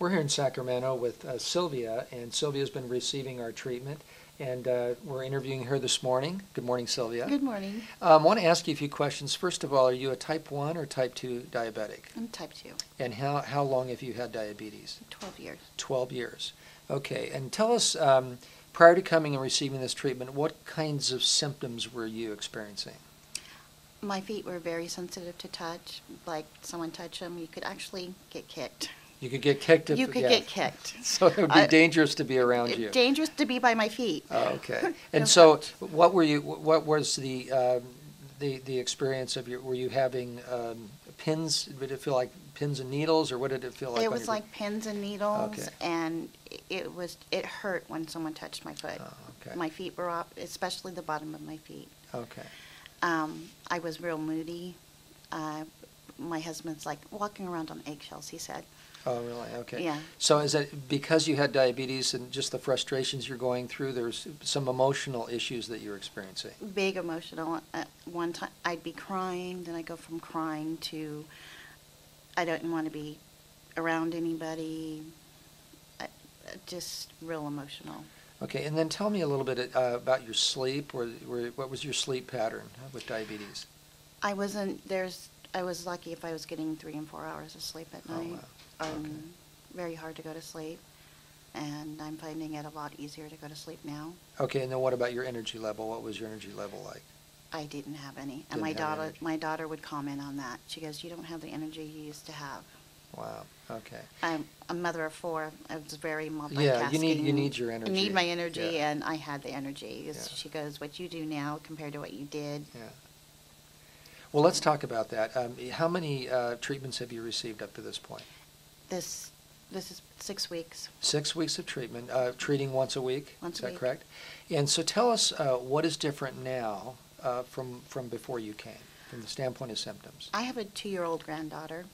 We're here in Sacramento with Sylvia, and Sylvia's been receiving our treatment, and we're interviewing her this morning. Good morning, Sylvia. Good morning. I want to ask you a few questions. First of all, are you a type 1 or type 2 diabetic? I'm type 2. And how long have you had diabetes? 12 years. 12 years. Okay, and tell us, prior to coming and receiving this treatment, what kinds of symptoms were you experiencing? My feet were very sensitive to touch. Like someone touched them, you could actually get kicked. You could get kicked. You could get kicked. So it would be dangerous to be around you. Dangerous to be by my feet. Oh, okay. And No so, touch. what was the experience of were you having pins? Did it feel like pins and needles, or what did it feel like? It was like pins and needles, Okay. and it hurt when someone touched my foot. Oh, okay. My feet were up, especially the bottom of my feet. Okay. I was real moody. My husband's like walking around on eggshells, he said. Oh, really? Okay. Yeah. So is it because you had diabetes and just the frustrations you're going through, there's some emotional issues that you're experiencing? Big emotional. One time I'd be crying, then I go from crying to I don't want to be around anybody. Just real emotional. Okay, and then tell me a little bit about your sleep. What was your sleep pattern with diabetes? I was lucky if I was getting 3 and 4 hours of sleep at night. Oh, wow. Okay. Very hard to go to sleep, and I'm finding it a lot easier to go to sleep now. Okay, and then what about your energy level? What was your energy level like? I didn't have any, and Didn't have energy. my daughter would comment on that. She goes, "You don't have the energy you used to have." Wow. Okay. I'm a mother of 4. I was very multitasking. Yeah, you need your energy. I need my energy, Yeah. and I had the energy. Yeah. She goes, "What you do now compared to what you did." Yeah. Well, let's talk about that. How many treatments have you received up to this point? This is 6 weeks. 6 weeks of treatment, treating once a week. Once Is a that week. correct? And so tell us what is different now from before you came, from the standpoint of symptoms. I have a 2-year-old granddaughter,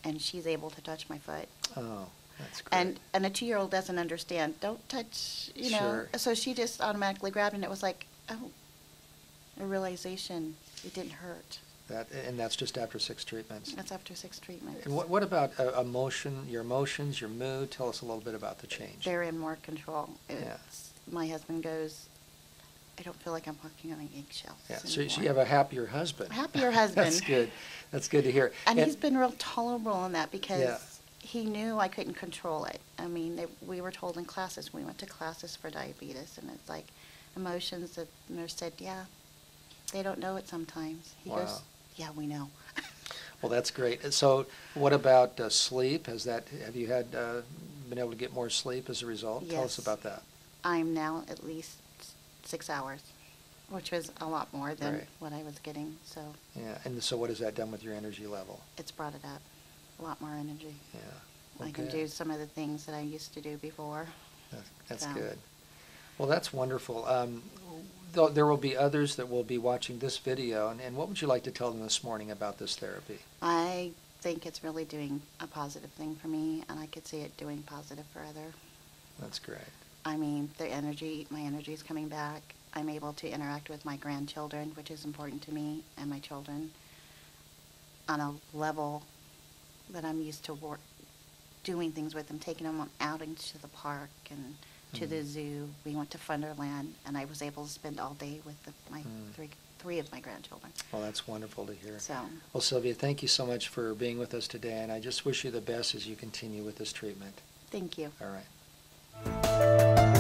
and she's able to touch my foot. Oh, that's great. And a 2-year-old doesn't understand. Don't touch, you know. Sure. So she just automatically grabbed, and it was like, oh, a realization. It didn't hurt. And that's just after 6 treatments. That's after 6 treatments. And what about your emotions, your mood? Tell us a little bit about the change. They're in more control. Yeah. My husband goes, I don't feel like I'm walking on eggshells Yeah. So anymore. you have a happier husband. Happier husband. That's good. That's good to hear. And he's been real tolerable in that because Yeah. he knew I couldn't control it. I mean, we were told in classes, we went to classes for diabetes, and it's like emotions that the nurse said, yeah, they don't know it sometimes. He Wow. goes, yeah, we know. Well, that's great. So what about sleep? Have you had been able to get more sleep as a result? Tell us Yes. about that. I'm now at least 6 hours, which was a lot more than Right. what I was getting. So Yeah. And so what has that done with your energy level? it's brought it up. A lot more energy. Yeah. I can do some of the things that I used to do before. That's So. good. Well, that's wonderful. There will be others that will be watching this video, and what would you like to tell them this morning about this therapy? I think it's really doing a positive thing for me, and I could see it doing positive for others. That's great. I mean, my energy is coming back. I'm able to interact with my grandchildren, which is important to me, and my children on a level that I'm used to doing things with them, taking them on outings to the park and to the zoo. We went to Funderland, and I was able to spend all day with my three of my grandchildren. Well, that's wonderful to hear. So, Well, Sylvia, thank you so much for being with us today, and I just wish you the best as you continue with this treatment. thank you. All right.